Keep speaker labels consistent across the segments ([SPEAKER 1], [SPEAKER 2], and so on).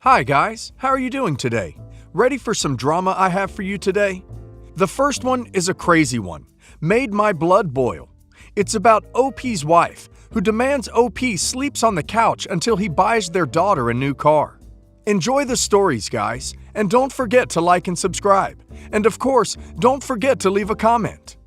[SPEAKER 1] Hi guys, how are you doing today? Ready for some drama I have for you today? The first one is a crazy one. Made my blood boil. It's about OP's wife, who demands OP sleeps on the couch until he buys their daughter a new car. Enjoy the stories, guys, and don't forget to like and subscribe. And of course, don't forget to leave a comment.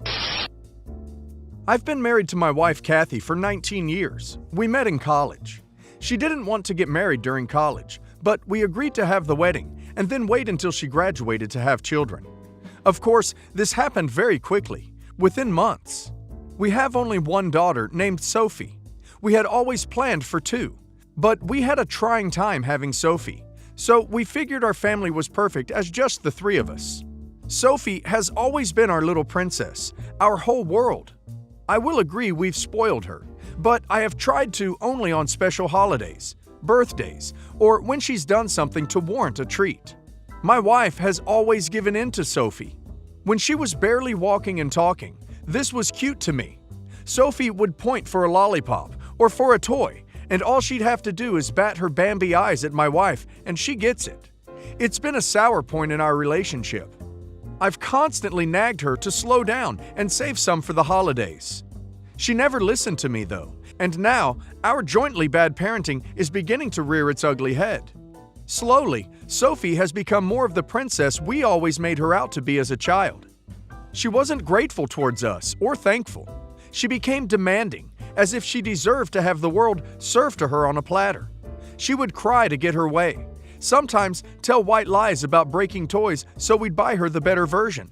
[SPEAKER 1] I've been married to my wife Kathy for 19 years. We met in college. She didn't want to get married during college, but we agreed to have the wedding and then wait until she graduated to have children. Of course, this happened very quickly, within months. We have only one daughter named Sophie. We had always planned for two, but we had a trying time having Sophie, so we figured our family was perfect as just the three of us. Sophie has always been our little princess, our whole world. I will agree we've spoiled her, but I have tried to only on special holidays, birthdays, or when she's done something to warrant a treat. My wife has always given in to Sophie. When she was barely walking and talking, this was cute to me. Sophie would point for a lollipop or for a toy, and all she'd have to do is bat her Bambi eyes at my wife, and she gets it. It's been a sour point in our relationship. I've constantly nagged her to slow down and save some for the holidays. She never listened to me though, and now our jointly bad parenting is beginning to rear its ugly head. Slowly, Sophie has become more of the princess we always made her out to be as a child. She wasn't grateful towards us or thankful. She became demanding, as if she deserved to have the world served to her on a platter. She would cry to get her way, sometimes tell white lies about breaking toys so we'd buy her the better version.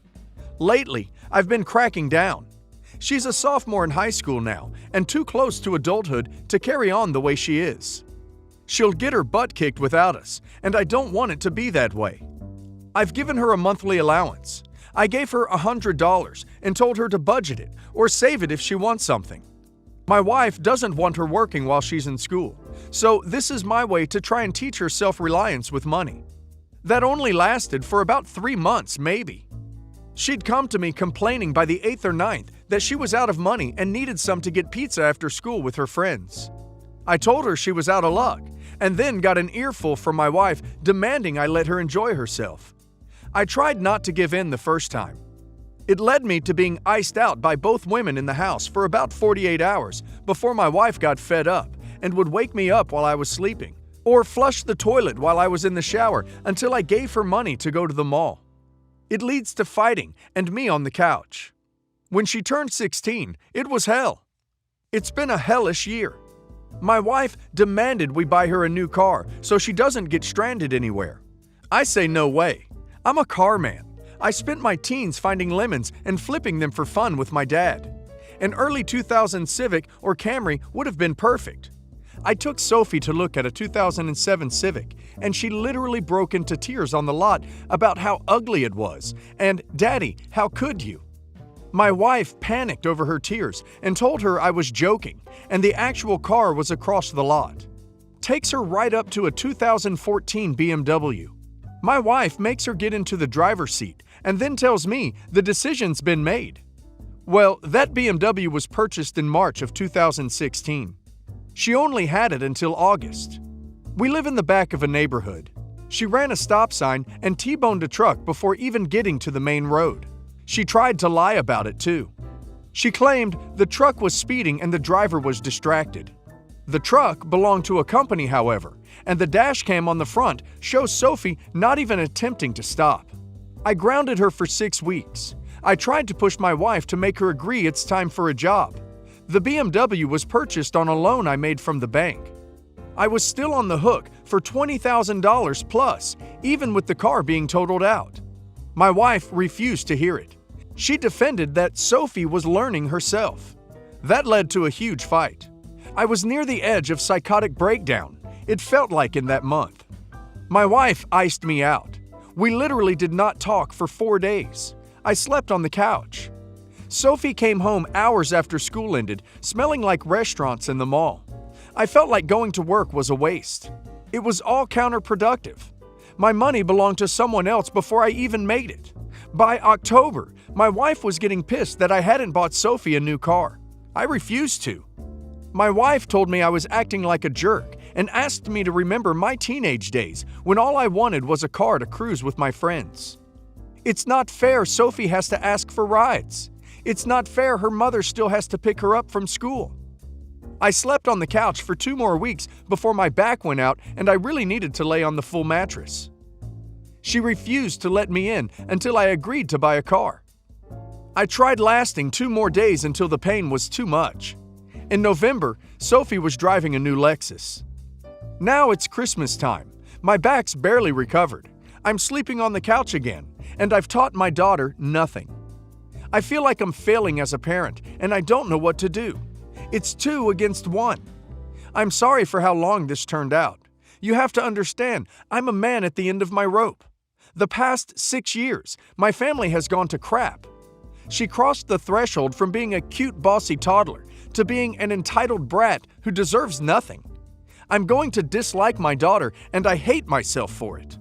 [SPEAKER 1] Lately, I've been cracking down. She's a sophomore in high school now and too close to adulthood to carry on the way she is. She'll get her butt kicked without us, and I don't want it to be that way. I've given her a monthly allowance. I gave her $100 and told her to budget it or save it if she wants something. My wife doesn't want her working while she's in school, so this is my way to try and teach her self-reliance with money. That only lasted for about 3 months, maybe. She'd come to me complaining by the 8th or 9th that she was out of money and needed some to get pizza after school with her friends. I told her she was out of luck, and then got an earful from my wife demanding I let her enjoy herself. I tried not to give in the first time. It led me to being iced out by both women in the house for about 48 hours before my wife got fed up and would wake me up while I was sleeping, or flush the toilet while I was in the shower until I gave her money to go to the mall. It leads to fighting and me on the couch. When she turned 16, it was hell. It's been a hellish year. My wife demanded we buy her a new car so she doesn't get stranded anywhere. I say no way. I'm a car man. I spent my teens finding lemons and flipping them for fun with my dad. An early 2000 Civic or Camry would have been perfect. I took Sophie to look at a 2007 Civic, and she literally broke into tears on the lot about how ugly it was, and "Daddy, how could you?" My wife panicked over her tears and told her I was joking, and the actual car was across the lot. Takes her right up to a 2014 BMW. My wife makes her get into the driver's seat and then tells me the decision's been made. Well, that BMW was purchased in March of 2016. She only had it until August. We live in the back of a neighborhood. She ran a stop sign and T-boned a truck before even getting to the main road. She tried to lie about it too. She claimed the truck was speeding and the driver was distracted. The truck belonged to a company, however, and the dash cam on the front shows Sophie not even attempting to stop. I grounded her for 6 weeks. I tried to push my wife to make her agree it's time for a job. The BMW was purchased on a loan I made from the bank. I was still on the hook for $20,000 plus, even with the car being totaled out. My wife refused to hear it. She defended that Sophie was learning herself. That led to a huge fight. I was near the edge of psychotic breakdown. It felt like in that month. My wife iced me out. We literally did not talk for 4 days. I slept on the couch. Sophie came home hours after school ended, smelling like restaurants in the mall. I felt like going to work was a waste. It was all counterproductive. My money belonged to someone else before I even made it. By October, my wife was getting pissed that I hadn't bought Sophie a new car. I refused to. My wife told me I was acting like a jerk and asked me to remember my teenage days when all I wanted was a car to cruise with my friends. It's not fair Sophie has to ask for rides. It's not fair her mother still has to pick her up from school. I slept on the couch for 2 more weeks before my back went out and I really needed to lay on the full mattress. She refused to let me in until I agreed to buy a car. I tried lasting 2 more days until the pain was too much. In November, Sophie was driving a new Lexus. Now it's Christmas time. My back's barely recovered. I'm sleeping on the couch again, and I've taught my daughter nothing. I feel like I'm failing as a parent, and I don't know what to do. It's 2 against 1. I'm sorry for how long this turned out. You have to understand, I'm a man at the end of my rope. The past 6 years, my family has gone to crap. She crossed the threshold from being a cute, bossy toddler to being an entitled brat who deserves nothing. I'm going to dislike my daughter, and I hate myself for it.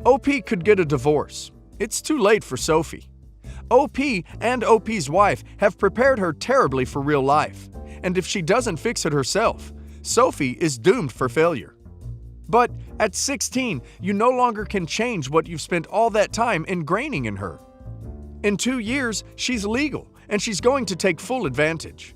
[SPEAKER 1] OP could get a divorce. It's too late for Sophie. OP and OP's wife have prepared her terribly for real life, and if she doesn't fix it herself, Sophie is doomed for failure. But at 16, you no longer can change what you've spent all that time ingraining in her. In 2 years, she's legal, and she's going to take full advantage.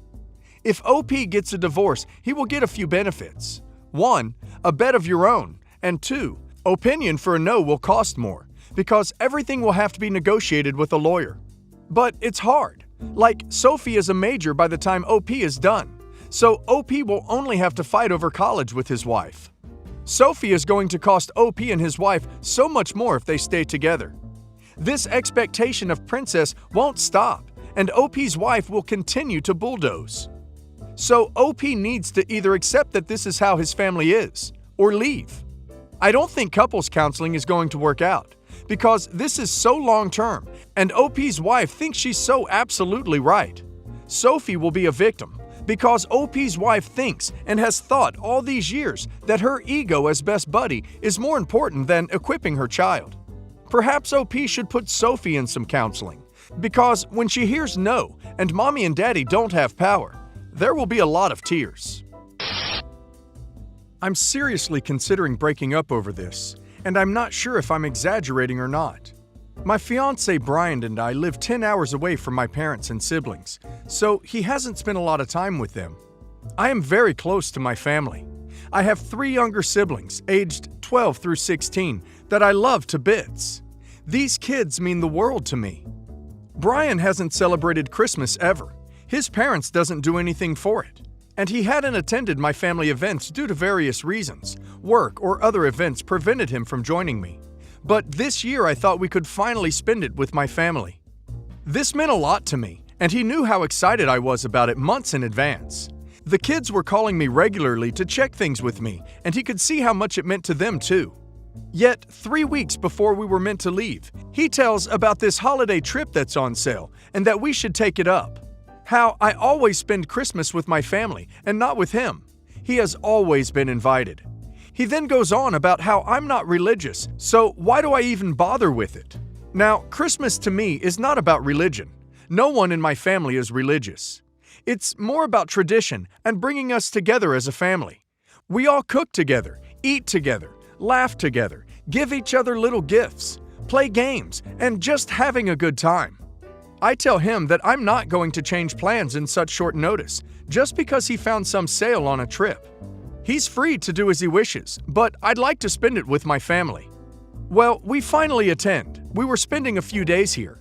[SPEAKER 1] If OP gets a divorce, he will get a few benefits. 1, a bed of your own, and 2, opinion for a no will cost more, because everything will have to be negotiated with a lawyer. But it's hard. Like, Sophie is a major by the time OP is done, so OP will only have to fight over college with his wife. Sophie is going to cost OP and his wife so much more if they stay together. This expectation of princess won't stop, and OP's wife will continue to bulldoze. So OP needs to either accept that this is how his family is, or leave. I don't think couples counseling is going to work out, because this is so long-term, and OP's wife thinks she's so absolutely right. Sophie will be a victim, because OP's wife thinks and has thought all these years that her ego as best buddy is more important than equipping her child. Perhaps OP should put Sophie in some counseling, because when she hears no and mommy and daddy don't have power, there will be a lot of tears. I'm seriously considering breaking up over this, and I'm not sure if I'm exaggerating or not. My fiancé Brian and I live 10 hours away from my parents and siblings, so he hasn't spent a lot of time with them. I am very close to my family. I have 3 younger siblings, aged 12 through 16, that I love to bits. These kids mean the world to me. Brian hasn't celebrated Christmas ever. His parents doesn't do anything for it. And he hadn't attended my family events due to various reasons. Work or other events prevented him from joining me. But this year I thought we could finally spend it with my family. This meant a lot to me, and he knew how excited I was about it months in advance. The kids were calling me regularly to check things with me, and he could see how much it meant to them too. Yet, 3 weeks before we were meant to leave, he tells about this holiday trip that's on sale and that we should take it up. How I always spend Christmas with my family and not with him. He has always been invited. He then goes on about how I'm not religious, so why do I even bother with it? Now, Christmas to me is not about religion. No one in my family is religious. It's more about tradition and bringing us together as a family. We all cook together, eat together, laugh together, give each other little gifts, play games, and just having a good time. I tell him that I'm not going to change plans in such short notice, just because he found some sale on a trip. He's free to do as he wishes, but I'd like to spend it with my family. Well, we finally attend. We were spending a few days here.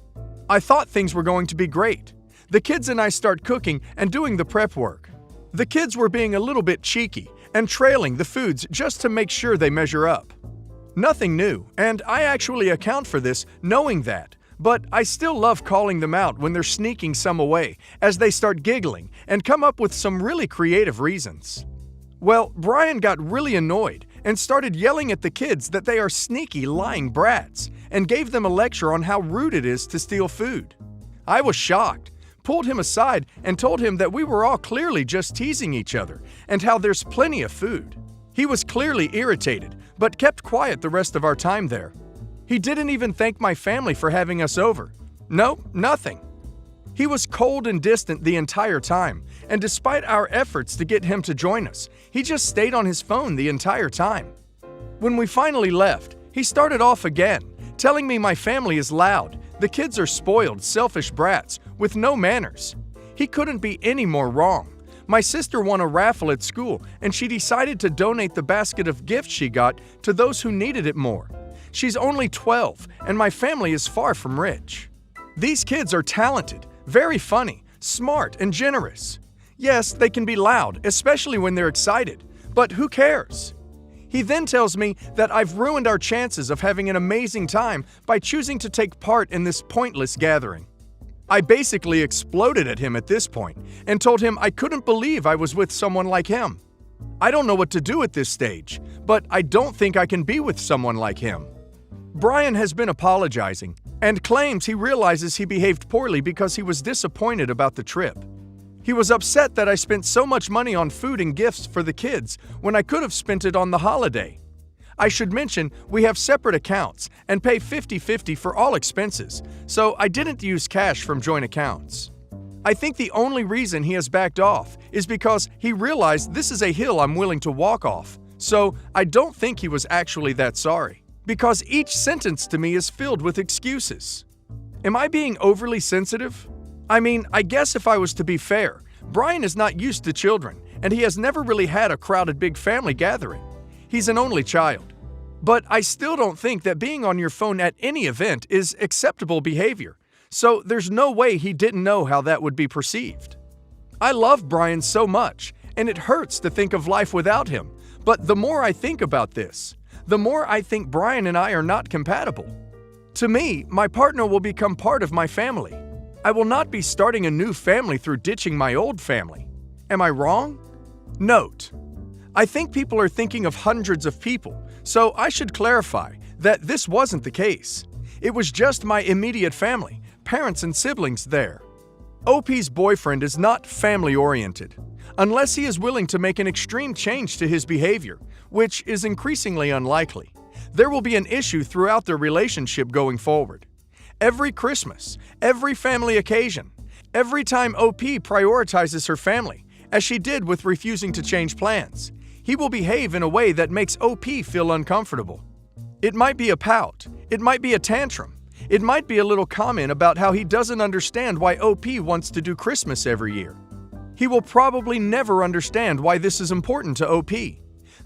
[SPEAKER 1] I thought things were going to be great. The kids and I start cooking and doing the prep work. The kids were being a little bit cheeky and trailing the foods just to make sure they measure up. Nothing new, and I actually account for this knowing that, but I still love calling them out when they're sneaking some away as they start giggling and come up with some really creative reasons. Well, Brian got really annoyed and started yelling at the kids that they are sneaky, lying brats and gave them a lecture on how rude it is to steal food. I was shocked, pulled him aside and told him that we were all clearly just teasing each other and how there's plenty of food. He was clearly irritated, but kept quiet the rest of our time there. He didn't even thank my family for having us over. No, nothing. He was cold and distant the entire time, and despite our efforts to get him to join us, he just stayed on his phone the entire time. When we finally left, he started off again, telling me my family is loud, the kids are spoiled, selfish brats with no manners. He couldn't be any more wrong. My sister won a raffle at school, and she decided to donate the basket of gifts she got to those who needed it more. She's only 12, and my family is far from rich. These kids are talented, very funny, smart, and generous. Yes, they can be loud, especially when they're excited, but who cares? He then tells me that I've ruined our chances of having an amazing time by choosing to take part in this pointless gathering. I basically exploded at him at this point and told him I couldn't believe I was with someone like him. I don't know what to do at this stage, but I don't think I can be with someone like him. Brian has been apologizing and claims he realizes he behaved poorly because he was disappointed about the trip. He was upset that I spent so much money on food and gifts for the kids when I could have spent it on the holiday. I should mention we have separate accounts and pay 50-50 for all expenses, so I didn't use cash from joint accounts. I think the only reason he has backed off is because he realized this is a hill I'm willing to walk off, so I don't think he was actually that sorry, because each sentence to me is filled with excuses. Am I being overly sensitive? I mean, I guess if I was to be fair, Brian is not used to children, and he has never really had a crowded big family gathering. He's an only child. But I still don't think that being on your phone at any event is acceptable behavior, so there's no way he didn't know how that would be perceived. I love Brian so much, and it hurts to think of life without him, but the more I think about this, the more I think Brian and I are not compatible. To me, my partner will become part of my family. I will not be starting a new family through ditching my old family. Am I wrong? Note: I think people are thinking of hundreds of people, so I should clarify that this wasn't the case. It was just my immediate family, parents and siblings there. OP's boyfriend is not family-oriented, unless he is willing to make an extreme change to his behavior, which is increasingly unlikely. There will be an issue throughout their relationship going forward. Every Christmas, every family occasion, every time OP prioritizes her family, as she did with refusing to change plans, he will behave in a way that makes OP feel uncomfortable. It might be a pout, it might be a tantrum, it might be a little comment about how he doesn't understand why OP wants to do Christmas every year. He will probably never understand why this is important to OP.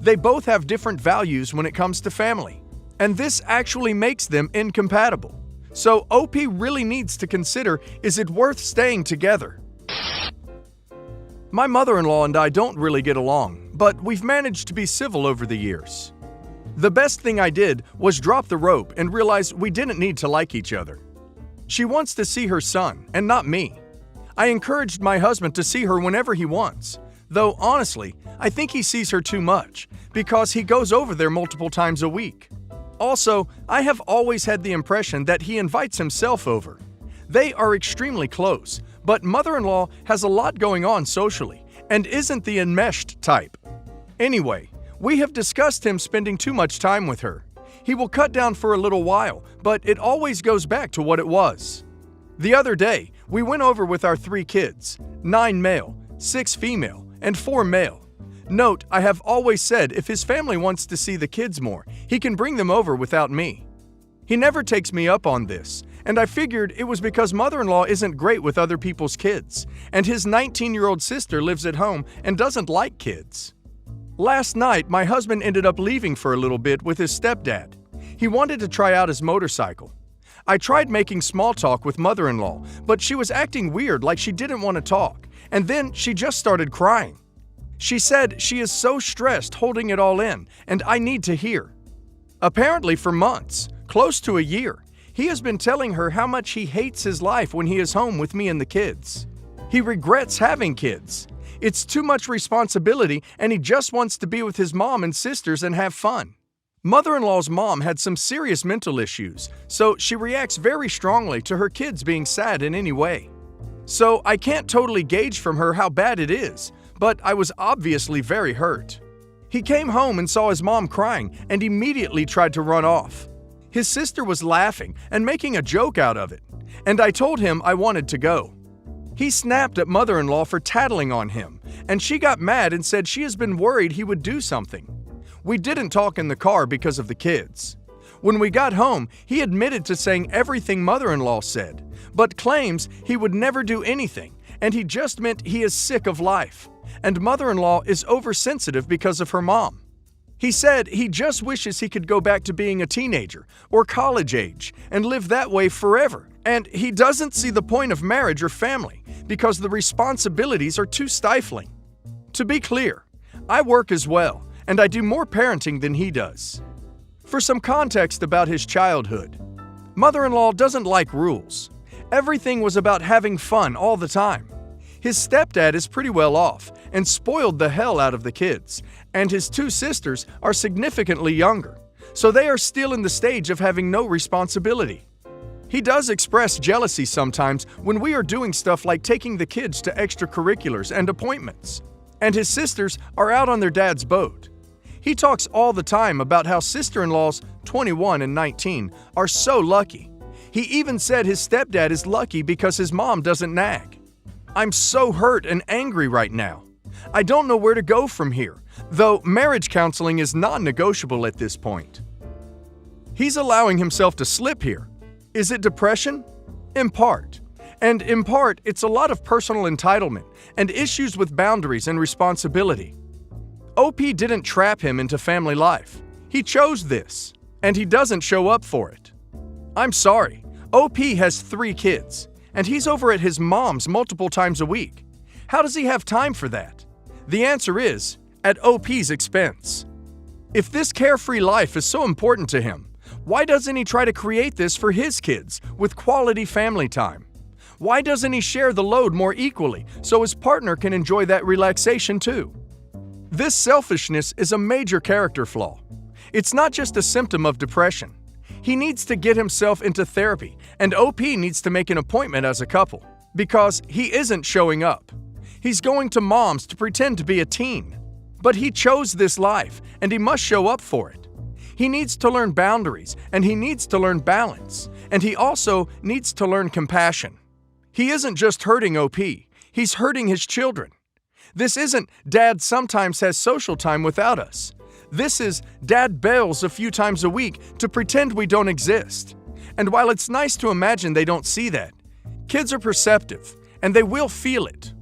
[SPEAKER 1] They both have different values when it comes to family, and this actually makes them incompatible. So OP really needs to consider, is it worth staying together? My mother-in-law and I don't really get along, but we've managed to be civil over the years. The best thing I did was drop the rope and realize we didn't need to like each other. She wants to see her son, and not me. I encouraged my husband to see her whenever he wants, though honestly, I think he sees her too much, because he goes over there multiple times a week. Also, I have always had the impression that he invites himself over. They are extremely close, but mother-in-law has a lot going on socially and isn't the enmeshed type. Anyway, we have discussed him spending too much time with her. He will cut down for a little while, but it always goes back to what it was. The other day, we went over with our 3 kids, 9 male, 6 female, and 4 male. Note, I have always said if his family wants to see the kids more, he can bring them over without me. He never takes me up on this, and I figured it was because mother-in-law isn't great with other people's kids, and his 19-year-old sister lives at home and doesn't like kids. Last night, my husband ended up leaving for a little bit with his stepdad. He wanted to try out his motorcycle. I tried making small talk with mother-in-law, but she was acting weird, like she didn't want to talk, and then she just started crying. She said she is so stressed holding it all in, and I need to hear. Apparently for months, close to a year, he has been telling her how much he hates his life when he is home with me and the kids. He regrets having kids. It's too much responsibility, and he just wants to be with his mom and sisters and have fun. Mother-in-law's mom had some serious mental issues, so she reacts very strongly to her kids being sad in any way. So I can't totally gauge from her how bad it is, but I was obviously very hurt. He came home and saw his mom crying and immediately tried to run off. His sister was laughing and making a joke out of it, and I told him I wanted to go. He snapped at mother-in-law for tattling on him, and she got mad and said she has been worried he would do something. We didn't talk in the car because of the kids. When we got home, he admitted to saying everything mother-in-law said, but claims he would never do anything, and he just meant he is sick of life, and mother-in-law is oversensitive because of her mom. He said he just wishes he could go back to being a teenager or college age and live that way forever, and he doesn't see the point of marriage or family because the responsibilities are too stifling. To be clear, I work as well, and I do more parenting than he does. For some context about his childhood, mother-in-law doesn't like rules. Everything was about having fun all the time. His stepdad is pretty well off and spoiled the hell out of the kids, and his two sisters are significantly younger, so they are still in the stage of having no responsibility. He does express jealousy sometimes when we are doing stuff like taking the kids to extracurriculars and appointments, and his sisters are out on their dad's boat. He talks all the time about how sister-in-laws, 21 and 19, are so lucky. He even said his stepdad is lucky because his mom doesn't nag. I'm so hurt and angry right now. I don't know where to go from here, though marriage counseling is non-negotiable at this point. He's allowing himself to slip here. Is it depression? In part. And in part, it's a lot of personal entitlement and issues with boundaries and responsibility. OP didn't trap him into family life. He chose this, and he doesn't show up for it. I'm sorry, OP has 3 kids, and he's over at his mom's multiple times a week. How does he have time for that? The answer is, at OP's expense. If this carefree life is so important to him, why doesn't he try to create this for his kids with quality family time? Why doesn't he share the load more equally so his partner can enjoy that relaxation too? This selfishness is a major character flaw. It's not just a symptom of depression. He needs to get himself into therapy, and OP needs to make an appointment as a couple, because he isn't showing up. He's going to mom's to pretend to be a teen. But he chose this life, and he must show up for it. He needs to learn boundaries, and he needs to learn balance, and he also needs to learn compassion. He isn't just hurting OP, he's hurting his children. This isn't Dad sometimes has social time without us. This is Dad bails a few times a week to pretend we don't exist. And while it's nice to imagine they don't see that, kids are perceptive, and they will feel it.